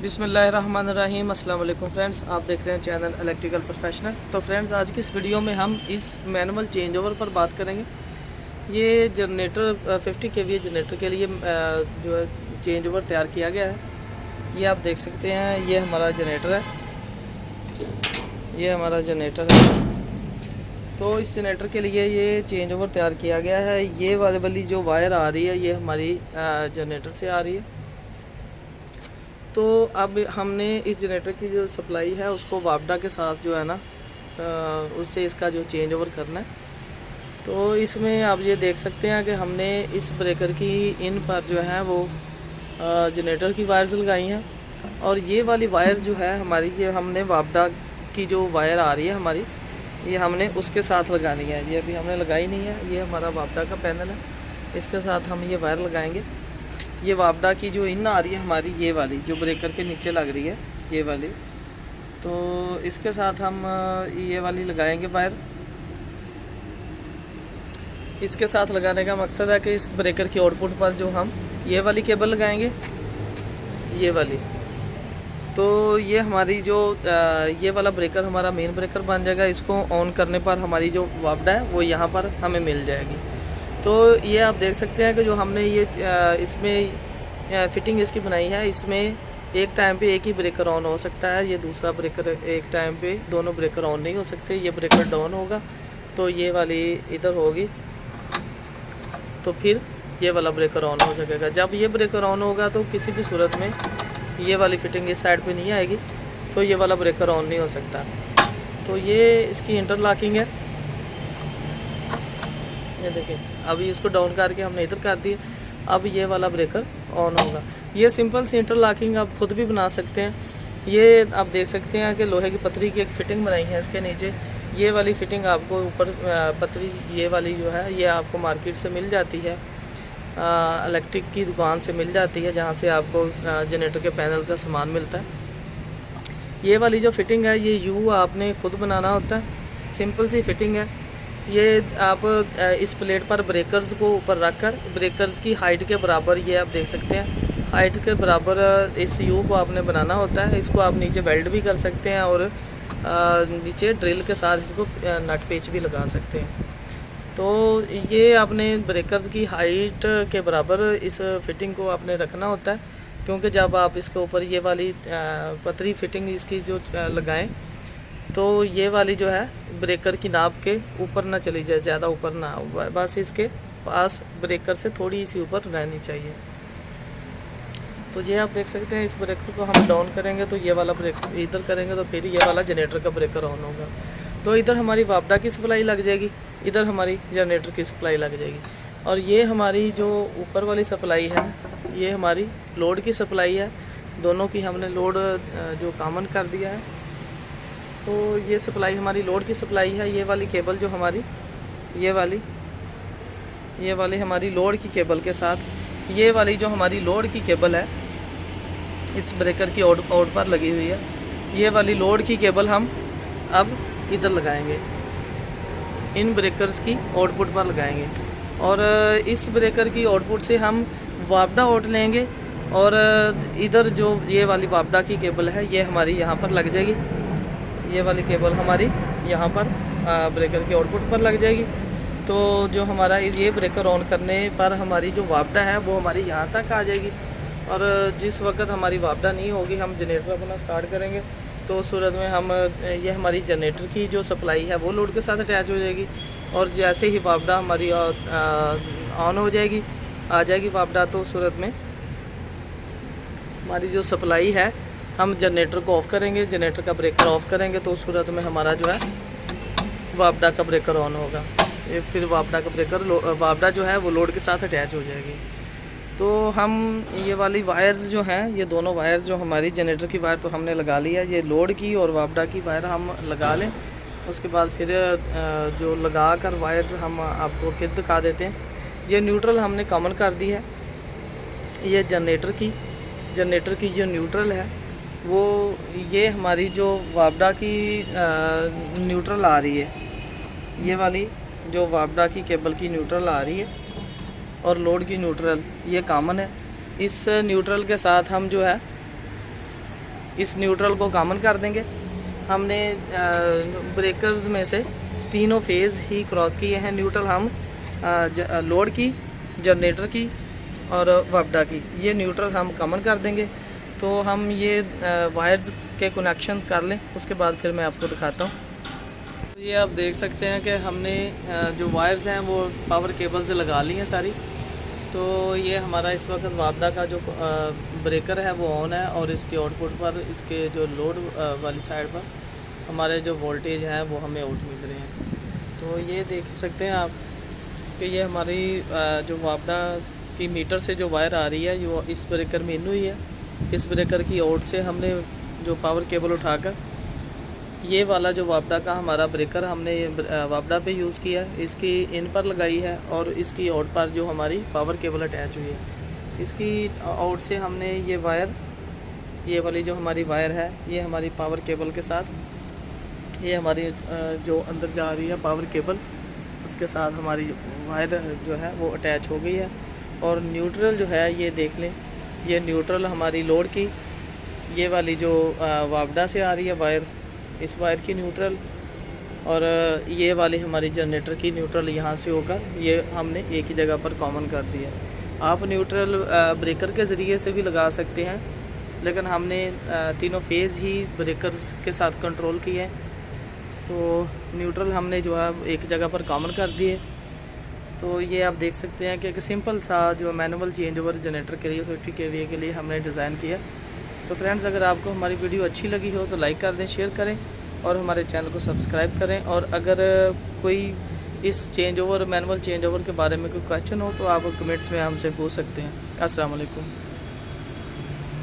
बिस्मिल्लाहिर्रहमानिर्रहीम। अस्सलाम वालेकुम फ्रेंड्स, आप देख रहे हैं चैनल इलेक्ट्रिकल प्रोफेशनल। तो फ्रेंड्स, आज की इस वीडियो में हम इस मैनुअल चेंज ओवर पर बात करेंगे। ये जनरेटर 50 kVA जनरेटर के लिए जो है चेंज ओवर तैयार किया गया है। ये आप देख सकते हैं, ये हमारा जनरेटर है, ये हमारा जनरेटर है। तो इस जनरेटर के लिए ये चेंज ओवर तैयार किया गया है। ये वाली जो वायर आ रही है ये हमारी जनरेटर से आ रही है। तो अब हमने इस जनरेटर की जो सप्लाई है उसको वापडा के साथ जो है ना उससे इसका जो चेंज ओवर करना है। तो इसमें आप ये देख सकते हैं कि हमने इस ब्रेकर की इन पर जो है वो जनरेटर की वायर्स लगाई हैं, और ये वाली वायर जो है हमारी, ये हमने वापडा की जो वायर आ रही है हमारी, ये हमने उसके साथ लगानी है। ये अभी हमने लगाई नहीं है, ये हमारा वापडा का पैनल है, इसके साथ हम ये वायर लगाएंगे। ये वापडा की जो इन आ रही है हमारी, ये वाली जो ब्रेकर के नीचे लग रही है, ये वाली, तो इसके साथ हम ये वाली लगाएंगे वायर। इसके साथ लगाने का मकसद है कि इस ब्रेकर की आउटपुट पर जो हम ये वाली केबल लगाएंगे, ये वाली, तो ये हमारी जो ये वाला ब्रेकर हमारा मेन ब्रेकर बन जाएगा। इसको ऑन करने पर हमारी जो वापडा है वो यहाँ पर हमें मिल जाएगी। तो ये आप देख सकते हैं कि जो हमने ये इसमें फिटिंग इसकी बनाई है, इसमें एक टाइम पे एक ही ब्रेकर ऑन हो सकता है, ये दूसरा ब्रेकर एक टाइम पे दोनों ब्रेकर ऑन नहीं हो सकते। ये ब्रेकर डाउन होगा तो ये वाली इधर होगी, तो फिर ये वाला ब्रेकर ऑन हो सकेगा। जब ये ब्रेकर ऑन होगा तो किसी भी सूरत में ये वाली फिटिंग इस साइड पे नहीं आएगी, तो ये वाला ब्रेकर ऑन नहीं हो सकता। तो ये इसकी इंटरलॉकिंग है, ये देखें। अभी इसको डाउन करके हमने इधर कर दिया, अब ये वाला ब्रेकर ऑन होगा। ये सिंपल सी इंटरलॉकिंग आप खुद भी बना सकते हैं। ये आप देख सकते हैं कि लोहे की पतरी की एक फ़िटिंग बनाई है इसके नीचे। ये वाली फ़िटिंग आपको ऊपर पतरी, ये वाली जो है ये आपको मार्केट से मिल जाती है, इलेक्ट्रिक की दुकान से मिल जाती है, जहाँ से आपको जनरेटर के पैनल का सामान मिलता है। ये वाली जो फ़िटिंग है ये यू आपने खुद बनाना होता है, सिंपल सी फ़िटिंग है। ये आप इस प्लेट पर ब्रेकर्स को ऊपर रखकर ब्रेकर्स की हाइट के बराबर, ये आप देख सकते हैं, हाइट के बराबर इस यू को आपने बनाना होता है। इसको आप नीचे वेल्ड भी कर सकते हैं और नीचे ड्रिल के साथ इसको नट पेच भी लगा सकते हैं। तो ये आपने ब्रेकर्स की हाइट के बराबर इस फिटिंग को आपने रखना होता है, क्योंकि जब आप इसके ऊपर ये वाली पतरी फिटिंग इसकी जो लगाएं तो ये वाली जो है ब्रेकर की नाप के ऊपर ना चली जाए, ज़्यादा ऊपर ना, बस इसके पास ब्रेकर से थोड़ी सी ऊपर रहनी चाहिए। तो ये आप देख सकते हैं, इस ब्रेकर को हम डाउन करेंगे तो ये वाला ब्रेकर इधर करेंगे तो फिर ये वाला जनरेटर का ब्रेकर ऑन होगा। तो इधर हमारी वापडा की सप्लाई लग जाएगी, इधर हमारी जनरेटर की सप्लाई लग जाएगी। और ये हमारी जो ऊपर वाली सप्लाई है ये हमारी लोड की सप्लाई है। दोनों की हमने लोड जो कॉमन कर दिया है। तो ये सप्लाई हमारी लोड की सप्लाई है। ये वाली केबल जो हमारी, ये वाली हमारी लोड की केबल के साथ, ये वाली जो हमारी लोड की केबल है इस ब्रेकर की आउट पर लगी हुई है। ये वाली लोड की केबल हम अब इधर लगाएंगे, इन ब्रेकर्स की आउटपुट पर लगाएंगे, और इस ब्रेकर की आउटपुट से हम वापडा आउट लेंगे। और इधर जो ये वाली वापडा की केबल है ये हमारी यहाँ पर लग जाएगी। ये वाली केबल हमारी यहाँ पर ब्रेकर के आउटपुट पर लग जाएगी। तो जो हमारा ये ब्रेकर ऑन करने पर हमारी जो वापडा है वो हमारी यहाँ तक आ जाएगी। और जिस वक्त हमारी वापडा नहीं होगी, हम जनरेटर अपना स्टार्ट करेंगे तो उस सूरत में हम ये हमारी जनरेटर की जो सप्लाई है वो लोड के साथ अटैच हो जाएगी। और जैसे ही वापडा हमारी ऑन हो जाएगी, आ जाएगी वापडा, तो उस सूरत में हमारी जो सप्लाई है, हम जनरेटर को ऑफ़ करेंगे, जनरेटर का ब्रेकर ऑफ़ करेंगे, तो उस सूरत में हमारा जो है वापडा का ब्रेकर ऑन होगा। ये फिर वापडा का ब्रेकर वापडा जो है वो लोड के साथ अटैच हो जाएगी। तो हम ये वाली वायर्स जो हैं, ये दोनों वायर जो हमारी जनरेटर की वायर तो हमने लगा ली है, ये लोड की और वापडा की वायर हम लगा लें। उसके बाद फिर जो लगा कर वायर्स हम आपको फिर दिखा देते हैं। ये न्यूट्रल हमने कॉमन कर दी है। ये जनरेटर की जो न्यूट्रल है वो, ये हमारी जो वापडा की न्यूट्रल आ रही है, ये वाली जो वापडा की केबल की न्यूट्रल आ रही है, और लोड की न्यूट्रल ये कॉमन है। इस न्यूट्रल के साथ हम जो है इस न्यूट्रल को कॉमन कर देंगे। हमने ब्रेकर्स में से तीनों फेज़ ही क्रॉस किए हैं। न्यूट्रल हम लोड की, जनरेटर की और वपडा की, ये न्यूट्रल हम कॉमन कर देंगे। तो हम ये वायर्स के कनेक्शंस कर लें, उसके बाद फिर मैं आपको दिखाता हूँ। तो ये आप देख सकते हैं कि हमने जो वायर्स हैं वो पावर केबल से लगा ली हैं सारी। तो ये हमारा इस वक्त वपडा का जो ब्रेकर है वो ऑन है, और इसके आउटपुट पर, इसके जो लोड वाली साइड पर हमारे जो वोल्टेज हैं वो हमें आउट मिल रहे हैं। तो ये देख सकते हैं आप कि ये हमारी जो वपडा की मीटर से जो वायर आ रही है वो इस ब्रेकर में इन हुई है। इस ब्रेकर की आउट से हमने जो पावर केबल उठाकर ये वाला जो वपडा का हमारा ब्रेकर हमने वपडा पे यूज़ किया, इसकी इन पर लगाई है, और इसकी आउट पर जो हमारी पावर केबल अटैच हुई है, इसकी आउट से हमने ये वायर, ये वाली जो हमारी वायर है, ये हमारी पावर केबल के साथ, ये हमारी जो अंदर जा रही है पावर केबल, उसके साथ हमारी वायर जो है वो अटैच हो गई है। और न्यूट्रल जो है ये देख लें, ये न्यूट्रल हमारी लोड की, ये वाली जो वपडा से आ रही है वायर, इस वायर की न्यूट्रल, और ये वाली हमारी जनरेटर की न्यूट्रल यहाँ से होकर ये हमने एक ही जगह पर कॉमन कर दिया। आप न्यूट्रल ब्रेकर के ज़रिए से भी लगा सकते हैं, लेकिन हमने तीनों फेज़ ही ब्रेकर्स के साथ कंट्रोल किए हैं। तो न्यूट्रल हमने जो है एक जगह पर कॉमन कर दिए। तो ये आप देख सकते हैं कि एक सिंपल सा जो मैनुअल चेंज ओवर जनरेटर के लिए 50 kVA के लिए हमने डिज़ाइन किया। तो फ्रेंड्स, अगर आपको हमारी वीडियो अच्छी लगी हो तो लाइक कर दें, शेयर करें और हमारे चैनल को सब्सक्राइब करें। और अगर कोई इस change over, manual change over के बारे में कोई क्वेश्चन हो तो आप कमेंट्स में हमसे पूछ सकते हैं। अस्सलाम वालेकुम।